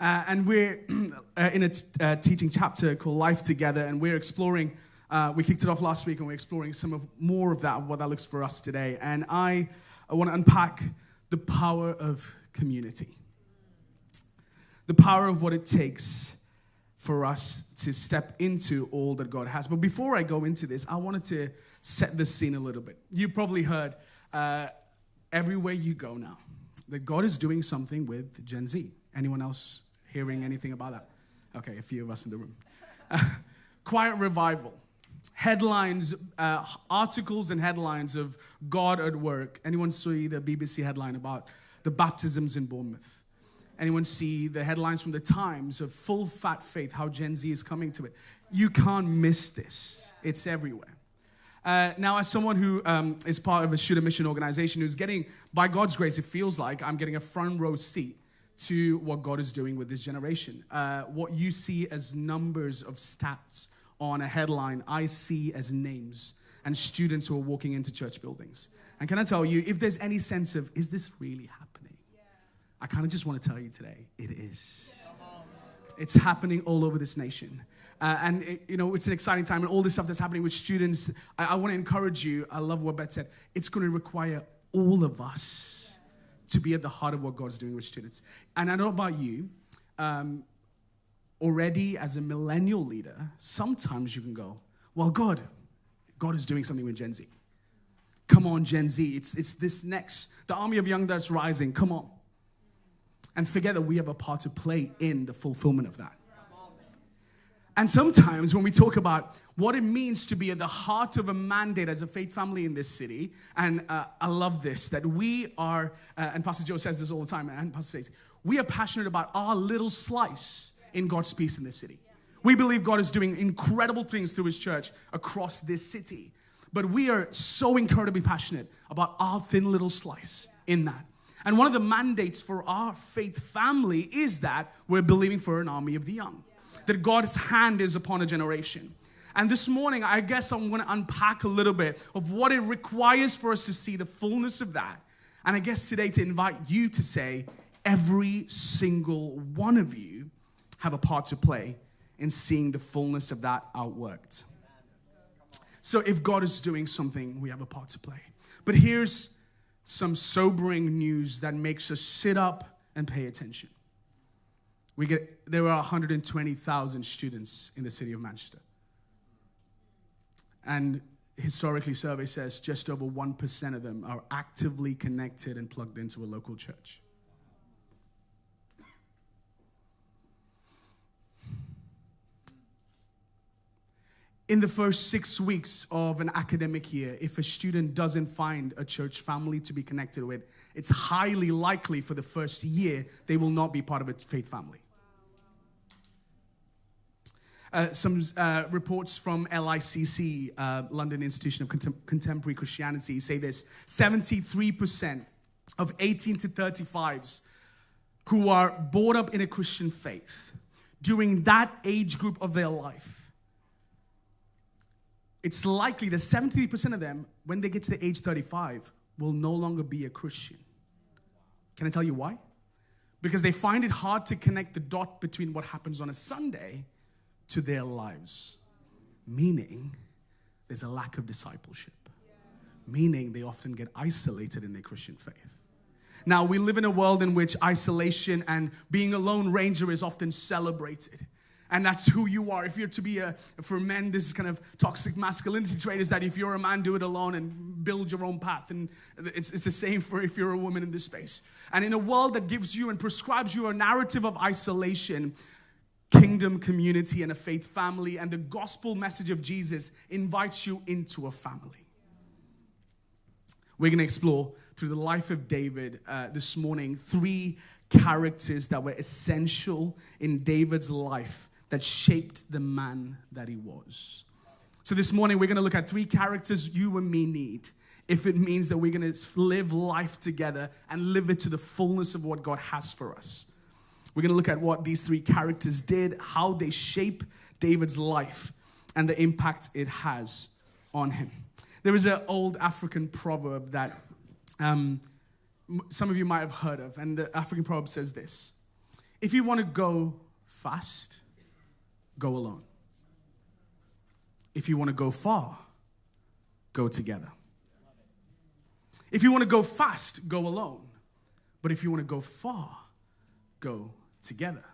And we're in a teaching chapter called Life Together, and we're exploring, we kicked it off last week, and we're exploring more of that, of what that looks for us today. And I want to unpack the power of community. The power of what it takes for us to step into all that God has. But before I go into this, I wanted to set the scene a little bit. You probably heard everywhere you go now that God is doing something with Gen Z. Anyone else hearing anything about that? Okay, a few of us in the room. Quiet revival. Headlines, articles and headlines of God at work. Anyone see the BBC headline about the baptisms in Bournemouth? Anyone see the headlines from the Times of full fat faith, how Gen Z is coming to it? You can't miss this. It's everywhere. Now, as someone who is part of a student mission organization who's getting, by God's grace, it feels like I'm getting a front row seat to what God is doing with this generation. What you see as numbers of stats on a headline, I see as names and students who are walking into church buildings. And can I tell you, if there's any sense of, is this really happening? I kind of just want to tell you today, it is. It's happening all over this nation. And it's an exciting time, and all this stuff that's happening with students. I want to encourage you. I love what Beth said. It's going to require all of us to be at the heart of what God's doing with students. And I don't know about you, already as a millennial leader, sometimes you can go, well, God is doing something with Gen Z. Come on, Gen Z. It's this next, the army of young that's rising. Come on. And forget that we have a part to play in the fulfillment of that. And sometimes when we talk about what it means to be at the heart of a mandate as a faith family in this city, and I love this, that we are, and Pastor Joe says this all the time, and Pastor says, we are passionate about our little slice in God's peace in this city. We believe God is doing incredible things through His church across this city. But we are so incredibly passionate about our thin little slice in that. And one of the mandates for our faith family is that we're believing for an army of the young. That God's hand is upon a generation. And this morning, I guess I'm going to unpack a little bit of what it requires for us to see the fullness of that. And I guess today to invite you to say, every single one of you have a part to play in seeing the fullness of that outworked. So if God is doing something, we have a part to play. But here's some sobering news that makes us sit up and pay attention. There are 120,000 students in the city of Manchester. And historically, survey says just over 1% of them are actively connected and plugged into a local church. In the first 6 weeks of an academic year, if a student doesn't find a church family to be connected with, it's highly likely for the first year they will not be part of a faith family. Some reports from LICC, London Institution of Contemporary Christianity, say this: 73% of 18 to 35s who are brought up in a Christian faith during that age group of their life, it's likely that 73% of them, when they get to the age 35, will no longer be a Christian. Can I tell you why? Because they find it hard to connect the dot between what happens on a Sunday to their lives. Meaning, there's a lack of discipleship. Meaning, they often get isolated in their Christian faith. Now, we live in a world in which isolation and being a lone ranger is often celebrated. And that's who you are. If you're to be for men, this is kind of toxic masculinity trait, is that if you're a man, do it alone and build your own path. And it's the same for if you're a woman in this space. And in a world that gives you and prescribes you a narrative of isolation, kingdom community and a faith family and the gospel message of Jesus invites you into a family. We're going to explore through the life of David this morning 3 characters that were essential in David's life that shaped the man that he was. So this morning, we're going to look at 3 characters you and me need if it means that we're going to live life together and live it to the fullness of what God has for us. We're going to look at what these 3 characters did, how they shape David's life, and the impact it has on him. There is an old African proverb that some of you might have heard of, and the African proverb says this: If you want to go fast, go alone. If you want to go far, go together. If you want to go fast, go alone. But if you want to go far, go together.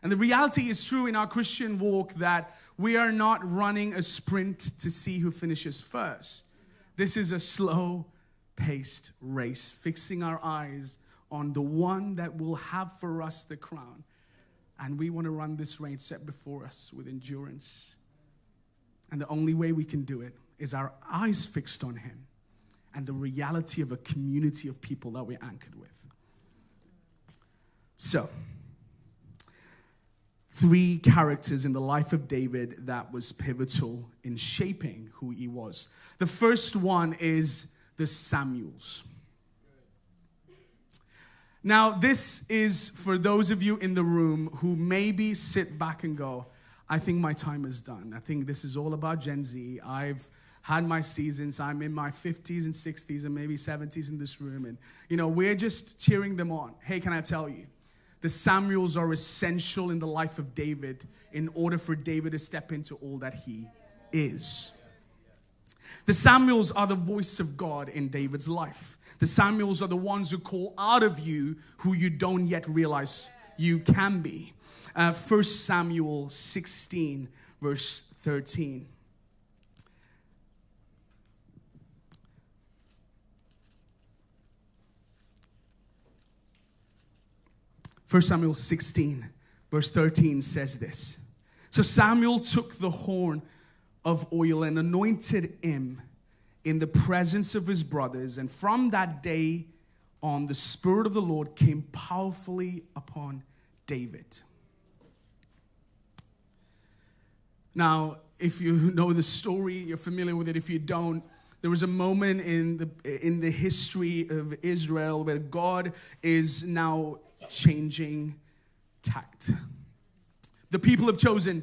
And the reality is true in our Christian walk that we are not running a sprint to see who finishes first. This is a slow-paced race, fixing our eyes on the one that will have for us the crown. And we want to run this race set before us with endurance. And the only way we can do it is our eyes fixed on him and the reality of a community of people that we're anchored with. So, 3 characters in the life of David that was pivotal in shaping who he was. The first one is the Samuels. Now, this is for those of you in the room who maybe sit back and go, I think my time is done. I think this is all about Gen Z. I've had my seasons. I'm in my 50s and 60s and maybe 70s in this room. And, we're just cheering them on. Hey, can I tell you? The Samuels are essential in the life of David in order for David to step into all that he is. The Samuels are the voice of God in David's life. The Samuels are the ones who call out of you who you don't yet realize you can be. 1 Samuel 16, verse 13. First Samuel 16, verse 13 says this. So Samuel took the horn of oil and anointed him in the presence of his brothers. And from that day on, the Spirit of the Lord came powerfully upon David. Now, if you know the story, you're familiar with it. If you don't, there was a moment in the history of Israel where God is now changing tact. The people have chosen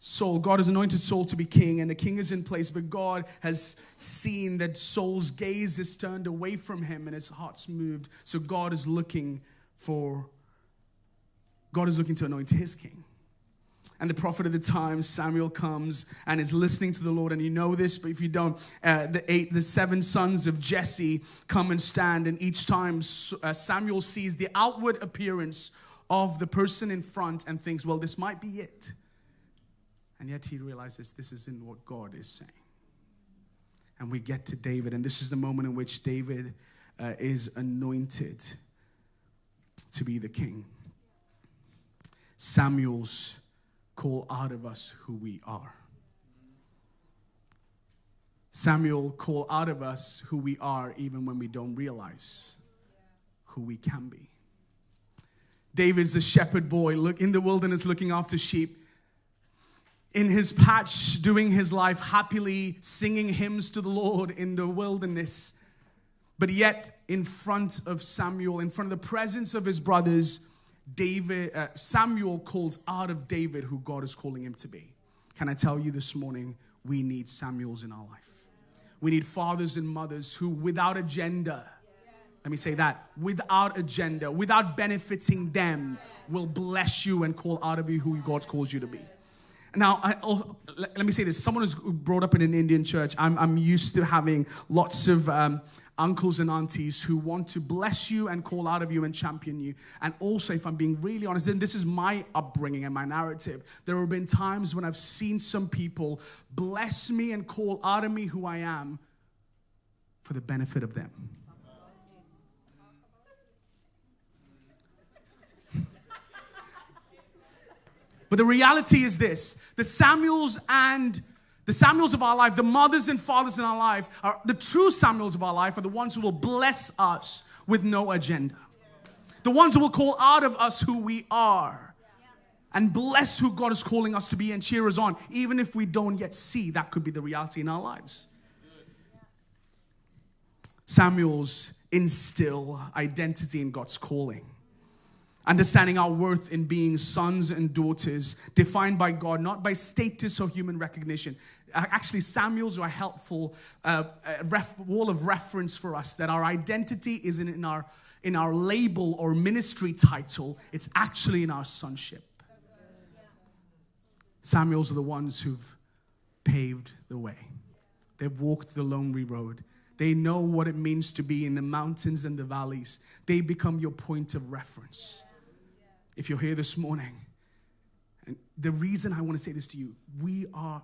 Saul. God has anointed Saul to be king, and the king is in place, but God has seen that Saul's gaze is turned away from him and his heart's moved. So God is looking to anoint his king. And the prophet of the time, Samuel, comes and is listening to the Lord. And you know this, but if you don't, the 7 sons of Jesse come and stand. And each time Samuel sees the outward appearance of the person in front and thinks, well, this might be it. And yet he realizes this isn't what God is saying. And we get to David. And this is the moment in which David is anointed to be the king. Samuel's call out of us who we are. Samuel call out of us who we are even when we don't realize who we can be. David's a shepherd boy, in the wilderness looking after sheep. In his patch, doing his life happily, singing hymns to the Lord in the wilderness. But yet, in front of Samuel, in front of the presence of his brothers, Samuel calls out of David who God is calling him to be. Can I tell you this morning, we need Samuels in our life. We need fathers and mothers who, without agenda, let me say that, without agenda, without benefiting them, will bless you and call out of you who God calls you to be. Now, let me say this. Someone who's brought up in an Indian church, I'm used to having lots of uncles and aunties who want to bless you and call out of you and champion you. And also, if I'm being really honest, then this is my upbringing and my narrative. There have been times when I've seen some people bless me and call out of me who I am for the benefit of them. But the reality is this: the Samuels of our life, the mothers and fathers in our life, are the true Samuels of our life, are the ones who will bless us with no agenda. The ones who will call out of us who we are and bless who God is calling us to be and cheer us on, even if we don't yet see that could be the reality in our lives. Samuels instill identity in God's calling. Understanding our worth in being sons and daughters defined by God, not by status or human recognition. Actually, Samuels are a helpful wall of reference for us, that our identity isn't in in our label or ministry title. It's actually in our sonship. Samuels are the ones who've paved the way. They've walked the lonely road. They know what it means to be in the mountains and the valleys. They become your point of reference. If you're here this morning, and the reason I want to say this to you, we are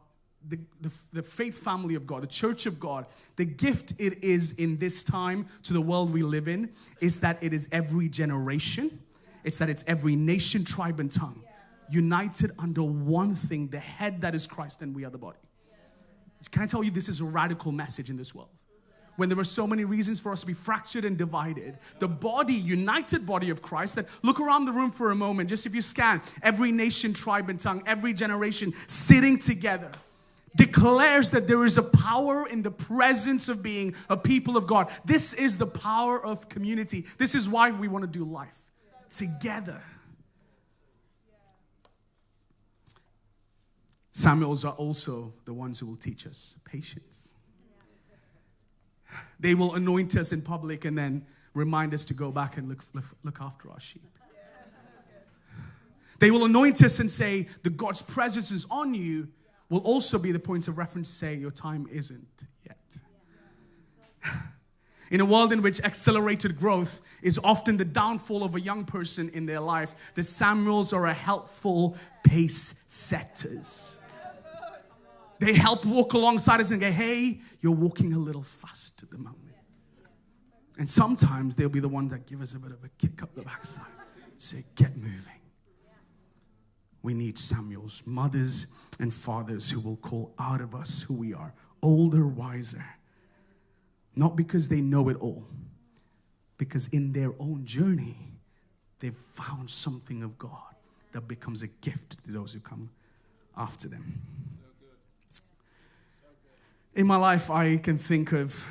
the faith family of God, the church of God. The gift it is in this time to the world we live in is that it is every generation. It's that it's every nation, tribe, and tongue united under one thing, the head that is Christ, and we are the body. Can I tell you, this is a radical message in this world? When there are so many reasons for us to be fractured and divided, the body, united body of Christ, that look around the room for a moment, just if you scan, every nation, tribe, and tongue, every generation sitting together, declares that there is a power in the presence of being a people of God. This is the power of community. This is why we want to do life together. Samuels are also the ones who will teach us patience. They will anoint us in public and then remind us to go back and look after our sheep. They will anoint us and say that God's presence is on you, will also be the point of reference to say your time isn't yet. In a world in which accelerated growth is often the downfall of a young person in their life, the Samuels are a helpful pace setters. They help walk alongside us and go, hey, you're walking a little fast at the moment. And sometimes they'll be the ones that give us a bit of a kick up the backside. Say, get moving. We need Samuels, mothers and fathers who will call out of us who we are, older, wiser. Not because they know it all, because in their own journey, they've found something of God that becomes a gift to those who come after them. In my life, I can think of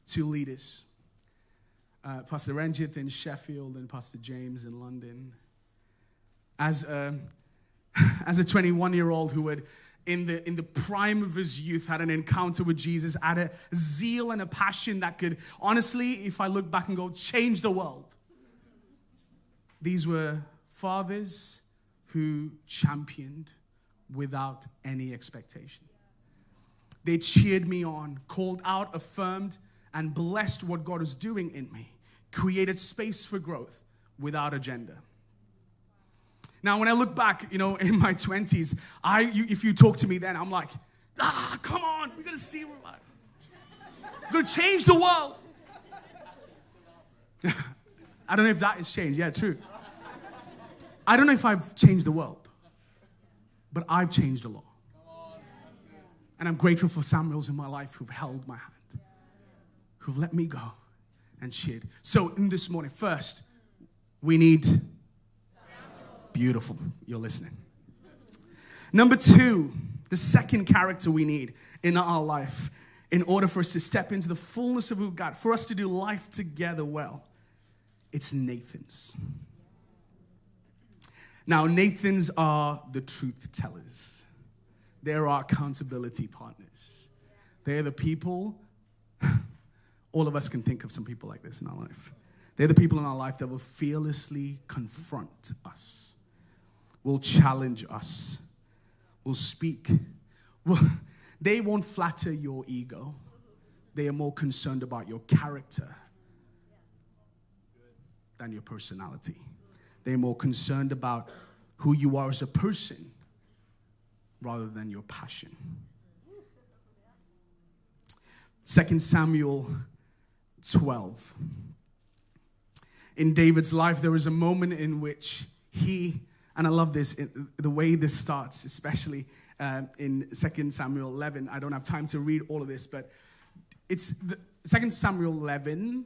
two leaders. Pastor Ranjit in Sheffield and Pastor James in London. As a 21-year-old who had, in the prime of his youth, had an encounter with Jesus, had a zeal and a passion that could, honestly, if I look back and go, change the world. These were fathers who championed without any expectation. They cheered me on, called out, affirmed, and blessed what God was doing in me. Created space for growth without agenda. Now, when I look back, in my 20s, if you talk to me then, I'm like, come on, we're going to see. We're going to change the world. I don't know if that has changed. Yeah, true. I don't know if I've changed the world, but I've changed a lot. And I'm grateful for Samuels in my life who've held my hand, who've let me go and cheered. So in this morning, first, we need Samuels. Beautiful. You're listening. Number two, the second character we need in our life in order for us to step into the fullness of who God, for us to do life together well, it's Nathans. Now, Nathans are the truth tellers. They're our accountability partners. They're the people, all of us can think of some people like this in our life. They're the people in our life that will fearlessly confront us, will challenge us, will speak. They won't flatter your ego. They are more concerned about your character than your personality. They're more concerned about who you are as a person rather than your passion. 2 Samuel 12. In David's life, there is a moment in which and I love this, the way this starts, especially in 2 Samuel 11. I don't have time to read all of this, but 2 Samuel 11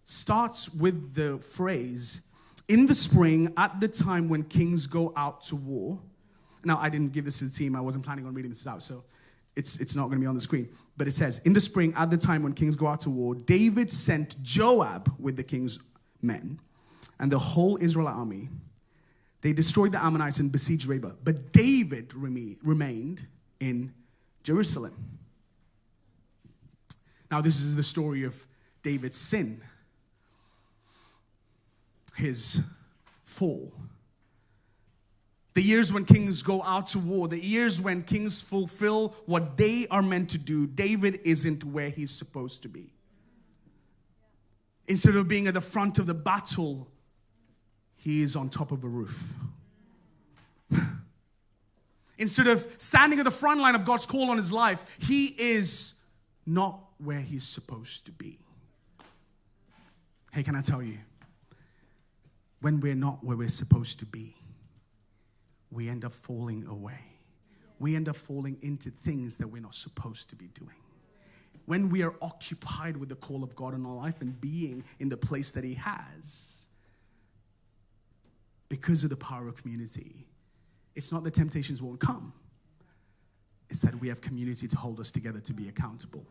starts with the phrase, in the spring, at the time when kings go out to war. Now, I didn't give this to the team. I wasn't planning on reading this out, so it's not going to be on the screen. But it says, in the spring, at the time when kings go out to war, David sent Joab with the king's men and the whole Israel army. They destroyed the Ammonites and besieged Rabbah. But David remained in Jerusalem. Now, this is the story of David's sin. his fall. The years when kings go out to war, the years when kings fulfill what they are meant to do, David isn't where he's supposed to be. Instead of being at the front of the battle, he is on top of a roof. Instead of standing at the front line of God's call on his life, he is not where he's supposed to be. Hey, can I tell you? When we're not where we're supposed to be, we end up falling away. We end up falling into things that we're not supposed to be doing. When we are occupied with the call of God in our life and being in the place that he has, because of the power of community, it's not that temptations won't come. It's that we have community to hold us together to be accountable.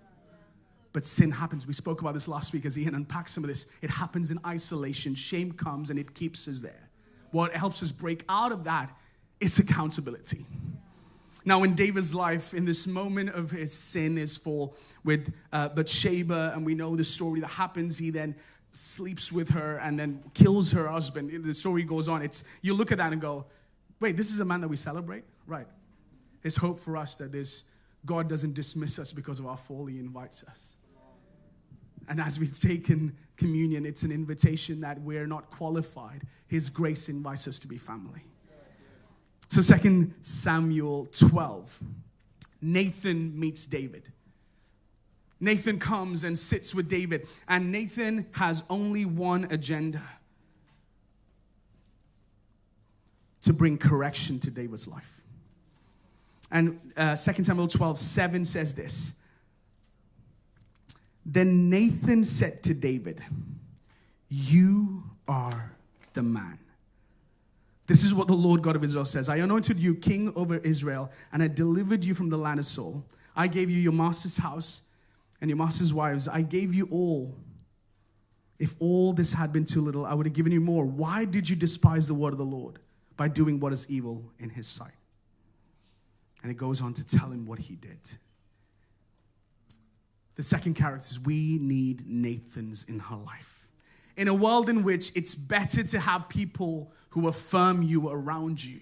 But sin happens. We spoke about this last week as Ian unpacked some of this. It happens in isolation. Shame comes and it keeps us there. What helps us break out of that is accountability. Now, in David's life, in this moment of his sin, his fall with Bathsheba, and we know the story that happens. He then sleeps with her and then kills her husband. The story goes on. You look at that and go, wait, this is a man that we celebrate? Right. There's hope for us that God doesn't dismiss us because of our fall. He invites us. And as we've taken communion, it's an invitation that we're not qualified. His grace invites us to be family. So 2 Samuel 12, Nathan meets David. Nathan comes and sits with David, and Nathan has only one agenda: to bring correction to David's life. And 2 Samuel 12:7 says this. Then Nathan said to David, "You are the man. This is what the Lord God of Israel says. I anointed you king over Israel, and I delivered you from the land of Saul. I gave you your master's house and your master's wives. I gave you all. If all this had been too little, I would have given you more. Why did you despise the word of the Lord by doing what is evil in his sight?" And it goes on to tell him what he did. The second character is we need Nathans in her life. In a world in which it's better to have people who affirm you around you,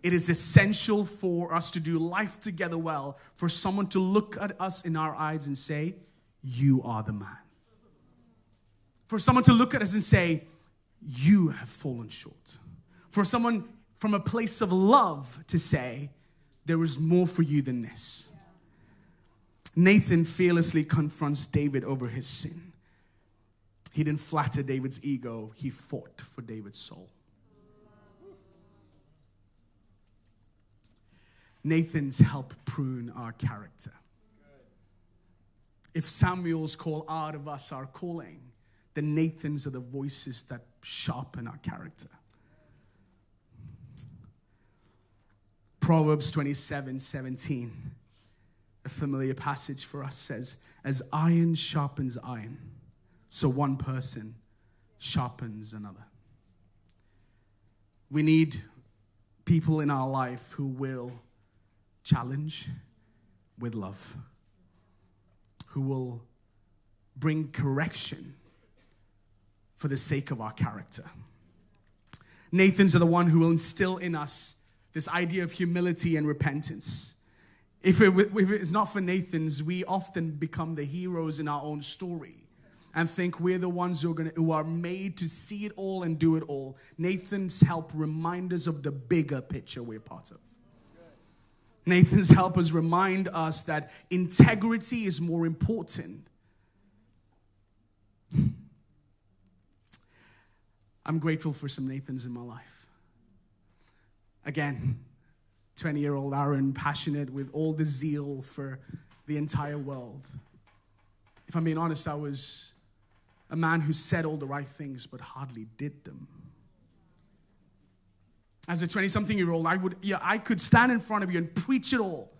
it is essential for us to do life together well, for someone to look at us in our eyes and say, "You are the man." For someone to look at us and say, "You have fallen short." For someone from a place of love to say, "There is more for you than this." Nathan fearlessly confronts David over his sin. He didn't flatter David's ego. He fought for David's soul. Nathans help prune our character. If Samuel's call out of us our calling, then Nathans are the voices that sharpen our character. Proverbs 27:17, a familiar passage for us, says, "As iron sharpens iron, so one person sharpens another." We need people in our life who will challenge with love, who will bring correction for the sake of our character. Nathans are the one who will instill in us this idea of humility and repentance. If it's not for Nathans, we often become the heroes in our own story and think we're the ones who are made to see it all and do it all. Nathans help remind us of the bigger picture we're part of. Nathans help us remind us that integrity is more important. I'm grateful for some Nathans in my life. Again, 20-year-old Aaron, passionate with all the zeal for the entire world. If I'm being honest, I was a man who said all the right things but hardly did them. As a 20-something-year-old, I could stand in front of you and preach it all.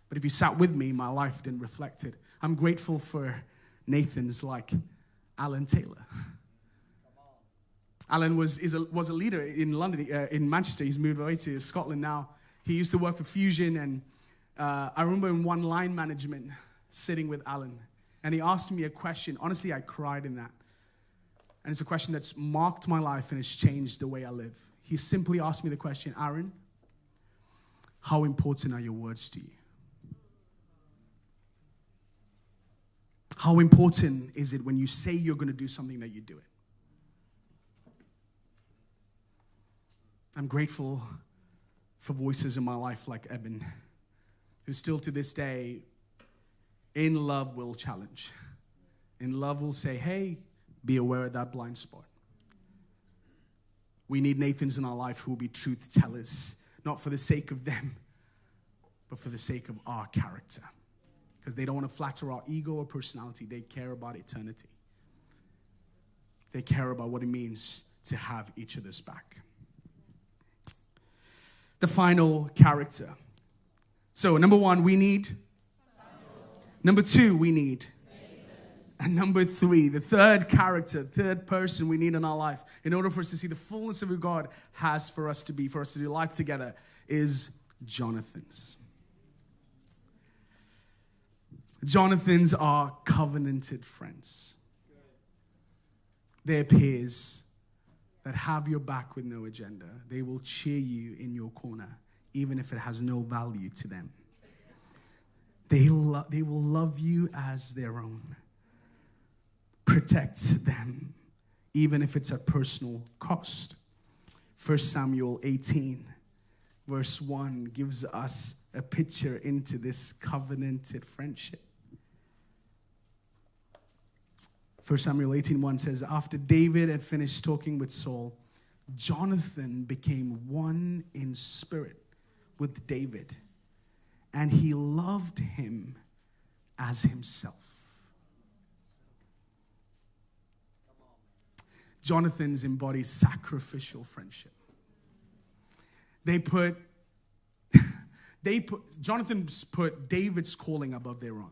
But if you sat with me, my life didn't reflect it. I'm grateful for Nathans like Alan Taylor. Alan was a leader in London, in Manchester. He's moved away to Scotland now. He used to work for Fusion, and I remember in one line management sitting with Alan, and he asked me a question. Honestly, I cried in that. And it's a question that's marked my life and has changed the way I live. He simply asked me the question, Aaron, how important are your words to you? How important is it when you say you're going to do something that you do it? I'm grateful for voices in my life like Eben, who still to this day, in love, will challenge. In love will say, hey, be aware of that blind spot. We need Nathans in our life who will be truth tellers, not for the sake of them, but for the sake of our character. Because they don't want to flatter our ego or personality. They care about eternity. They care about what it means to have each other's back. The final character. So, number one, we need. Number two, we need. And number three, the third character, third person we need in our life, in order for us to see the fullness of who God has for us to be, for us to do life together, is Jonathans. Jonathans are covenanted friends. They're peers that have your back with no agenda. They will cheer you in your corner, even if it has no value to them. They will love you as their own. Protect them, even if it's at personal cost. 1 Samuel 18, verse 1 gives us a picture into this covenanted friendship. 1 Samuel 18:1 says, after David had finished talking with Saul, Jonathan became one in spirit with David, and he loved him as himself. Jonathans embody sacrificial friendship. Jonathans put David's calling above their own.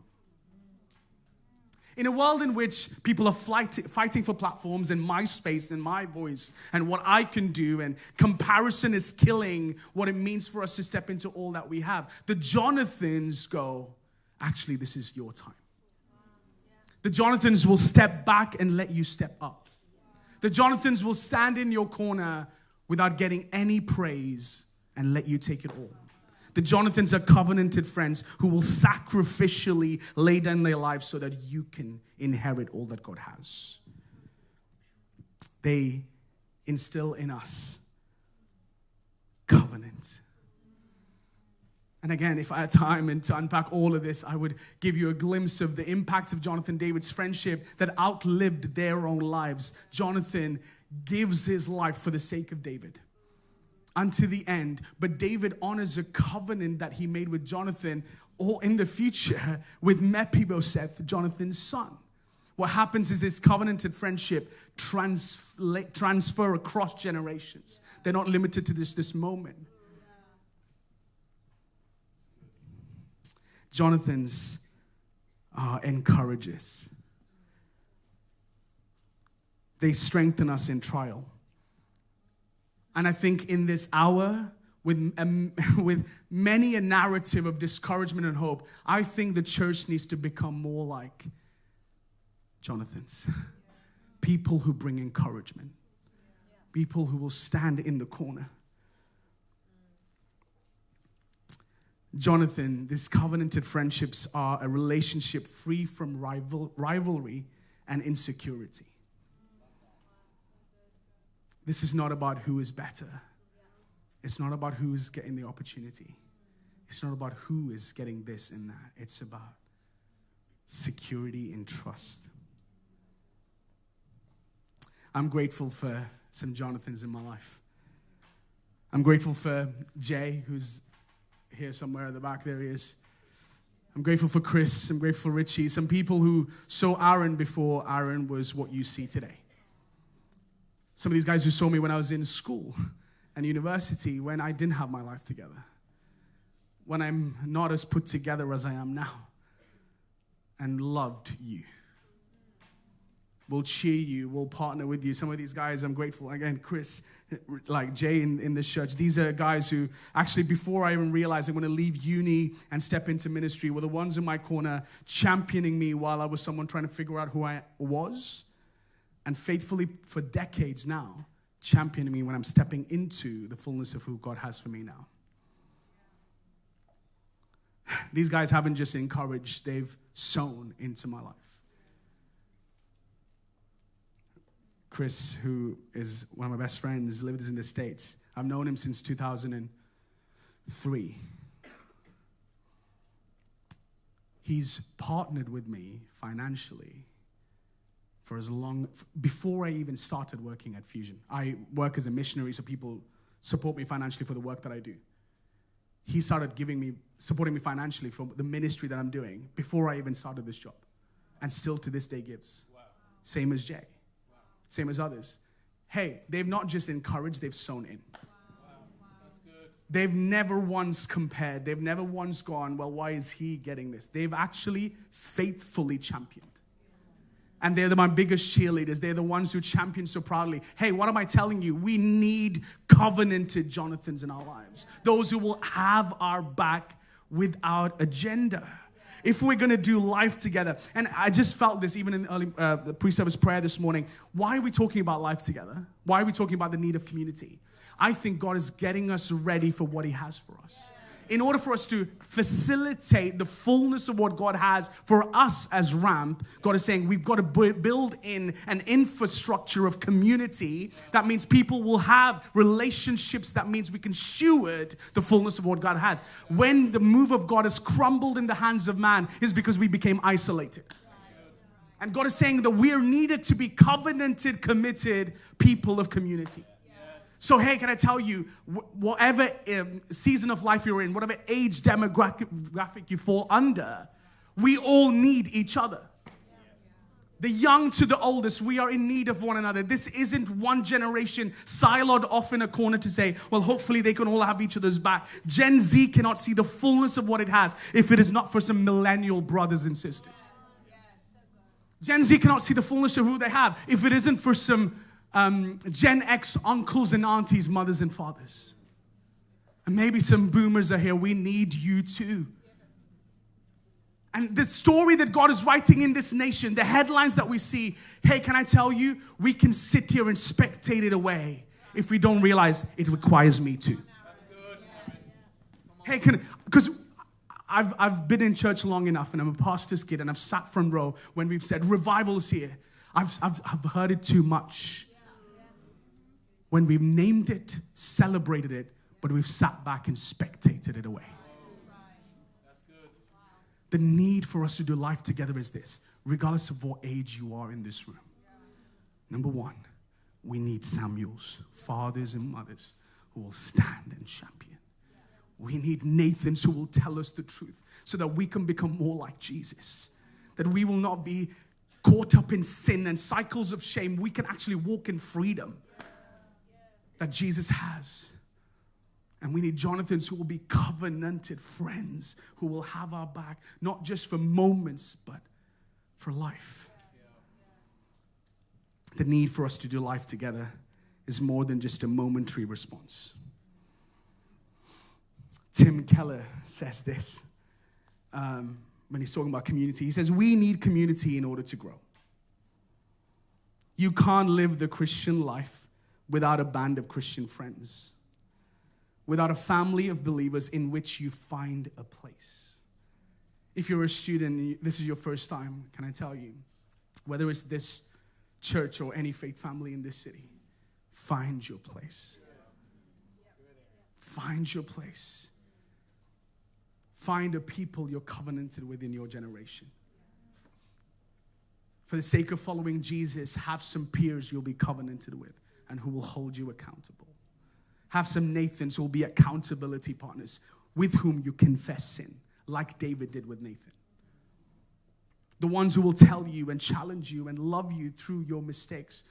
In a world in which people are fighting for platforms and my space and my voice and what I can do, and comparison is killing what it means for us to step into all that we have, the Jonathans go, actually, this is your time. The Jonathans will step back and let you step up. The Jonathans will stand in your corner without getting any praise and let you take it all. The Jonathans are covenanted friends who will sacrificially lay down their lives so that you can inherit all that God has. They instill in us covenant. And again, if I had time and to unpack all of this, I would give you a glimpse of the impact of Jonathan and David's friendship that outlived their own lives. Jonathan gives his life for the sake of David unto the end. But David honors a covenant that he made with Jonathan, or in the future with Mephibosheth, Jonathan's son. What happens is this covenanted friendship transfer across generations. They're not limited to this moment. Jonathans encourages. They strengthen us in trial. And I think in this hour, with many a narrative of discouragement and hope, I think the church needs to become more like Jonathans. People who bring encouragement. People who will stand in the corner. Jonathan, these covenanted friendships are a relationship free from rivalry and insecurity. This is not about who is better. It's not about who is getting the opportunity. It's not about who is getting this and that. It's about security and trust. I'm grateful for some Jonathans in my life. I'm grateful for Jay, who's here somewhere at the back. There he is. I'm grateful for Chris. I'm grateful for Richie. Some people who saw Aaron before Aaron was what you see today. Some of these guys who saw me when I was in school and university, when I didn't have my life together, when I'm not as put together as I am now, and loved you. We'll cheer you. We'll partner with you. Some of these guys, I'm grateful. Again, Chris, like Jay in this church, these are guys who actually, before I even realized I'm going to leave uni and step into ministry, were the ones in my corner championing me while I was someone trying to figure out who I was. and faithfully for decades now championing me when I'm stepping into the fullness of who God has for me now. These guys haven't just encouraged, they've sown into my life. Chris, who is one of my best friends, lives in the States. I've known him since 2003. He's partnered with me financially for as long, before I even started working at Fusion. I work as a missionary, so people support me financially for the work that I do. He started supporting me financially for the ministry that I'm doing before I even started this job. And still to this day gives. Wow. Same as Jay. Wow. Same as others. Hey, they've not just encouraged, they've sown in. Wow. That's good. They've never once compared. They've never once gone, well, why is he getting this? They've actually faithfully championed. And they're my biggest cheerleaders. They're the ones who champion so proudly. Hey, what am I telling you? We need covenanted Jonathans in our lives. Those who will have our back without agenda. If we're going to do life together. And I just felt this even in the pre-service prayer this morning. Why are we talking about life together? Why are we talking about the need of community? I think God is getting us ready for what he has for us. In order for us to facilitate the fullness of what God has for us as Ramp, God is saying we've got to build in an infrastructure of community. That means people will have relationships. That means we can steward the fullness of what God has. When the move of God has crumbled in the hands of man, is because we became isolated. And God is saying that we are needed to be covenanted, committed people of community. So, hey, can I tell you, whatever season of life you're in, whatever age demographic you fall under, we all need each other. The young to the oldest, we are in need of one another. This isn't one generation siloed off in a corner to say, well, hopefully they can all have each other's back. Gen Z cannot see the fullness of what it has if it is not for some millennial brothers and sisters. Gen Z cannot see the fullness of who they have if it isn't for some Gen X uncles and aunties, mothers and fathers. And maybe some boomers are here. We need you too. And the story that God is writing in this nation, the headlines that we see, hey, can I tell you, we can sit here and spectate it away if we don't realize it requires me too. Hey, because I've been in church long enough and I'm a pastor's kid and I've sat front row when we've said revival is here. I've heard it too much. When we've named it, celebrated it, but we've sat back and spectated it away. That's good. The need for us to do life together is this, regardless of what age you are in this room. Number one, we need Samuels, fathers and mothers who will stand and champion. We need Nathans who will tell us the truth so that we can become more like Jesus. That we will not be caught up in sin and cycles of shame. We can actually walk in freedom that Jesus has. And we need Jonathans who will be covenanted friends, who will have our back, not just for moments, but for life. The need for us to do life together is more than just a momentary response. Tim Keller says this when he's talking about community. He says, we need community in order to grow. You can't live the Christian life without a band of Christian friends, without a family of believers in which you find a place. If you're a student, this is your first time, can I tell you, whether it's this church or any faith family in this city, find your place. Find your place. Find a people you're covenanted with in your generation. For the sake of following Jesus, have some peers you'll be covenanted with and who will hold you accountable. Have some Nathans who will be accountability partners with whom you confess sin, like David did with Nathan. The ones who will tell you and challenge you and love you through your mistakes,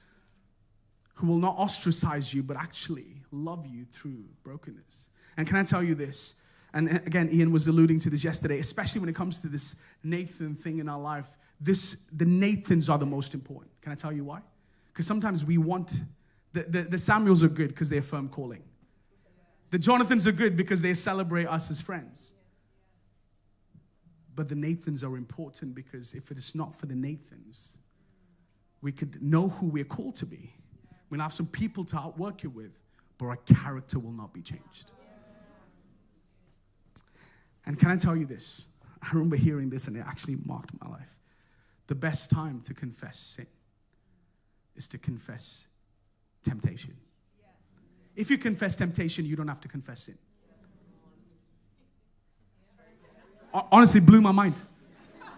who will not ostracize you, but actually love you through brokenness. And can I tell you this? And again, Ian was alluding to this yesterday, especially when it comes to this Nathan thing in our life. The Nathans are the most important. Can I tell you why? Because sometimes we want, the Samuels are good because they affirm calling. The Jonathans are good because they celebrate us as friends. But the Nathans are important because if it is not for the Nathans, We could know who we're called to be. We'll have some people to outwork it with, but our character will not be changed. And can I tell you this? I remember hearing this and it actually marked my life. The best time to confess sin is to confess temptation. If you confess temptation, you don't have to confess sin. Honestly, blew my mind.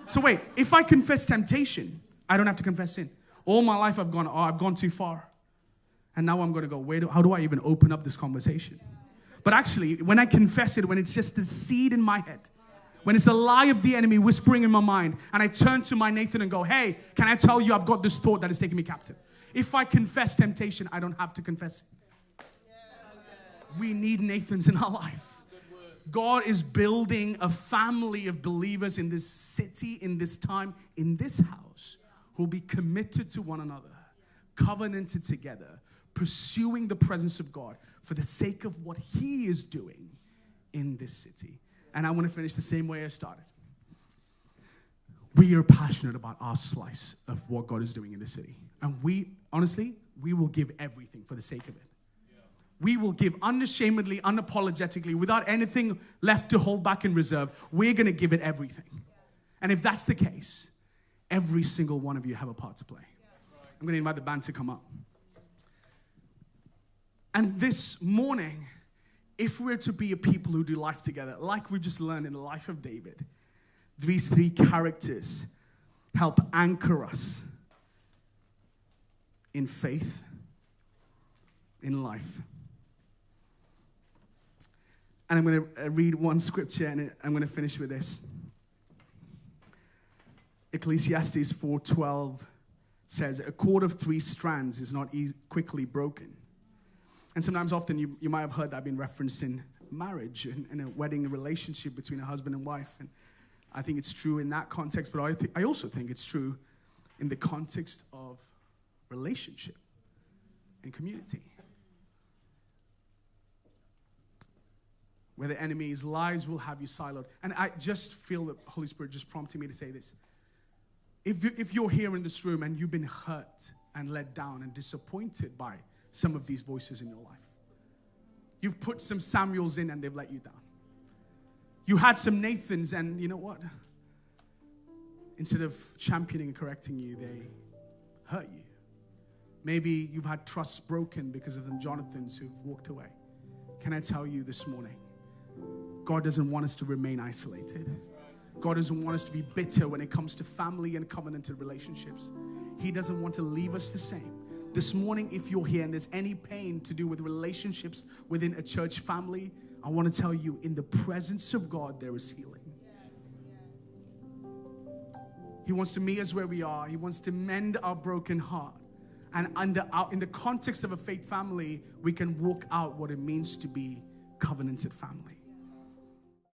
So wait, if I confess temptation, I don't have to confess sin. All my life I've gone too far. And now I'm going to go, how do I even open up this conversation? But actually, when I confess it, when it's just a seed in my head, when it's a lie of the enemy whispering in my mind, and I turn to my Nathan and go, hey, can I tell you I've got this thought that is taking me captive? If I confess temptation, I don't have to confess it. We need Nathans in our life. God is building a family of believers in this city, in this time, in this house, who will be committed to one another, covenanted together, pursuing the presence of God for the sake of what He is doing in this city. And I want to finish the same way I started. We are passionate about our slice of what God is doing in this city. And we will give everything for the sake of it. We will give unashamedly, unapologetically, without anything left to hold back in reserve. We're going to give it everything. And if that's the case, every single one of you have a part to play. I'm going to invite the band to come up. And this morning, if we're to be a people who do life together, like we just learned in the life of David, these three characters help anchor us in faith, in life. And I'm going to read one scripture, and I'm going to finish with this. Ecclesiastes 4:12 says, a cord of 3 strands is not quickly broken. And sometimes often you might have heard that being referenced in marriage, in a wedding relationship between a husband and wife. And I think it's true in that context, but I also think it's true in the context of relationship and community. Where the enemy's lies will have you siloed. And I just feel the Holy Spirit just prompting me to say this. If you're here in this room and you've been hurt and let down and disappointed by some of these voices in your life, you've put some Samuels in and they've let you down. You had some Nathans and you know what? Instead of championing and correcting you, they hurt you. Maybe you've had trust broken because of them Jonathans who've walked away. Can I tell you this morning, God doesn't want us to remain isolated. God doesn't want us to be bitter when it comes to family and covenanted relationships. He doesn't want to leave us the same. This morning, if you're here and there's any pain to do with relationships within a church family, I want to tell you, in the presence of God, there is healing. He wants to meet us where we are. He wants to mend our broken heart. And in the context of a faith family, we can walk out what it means to be covenanted family.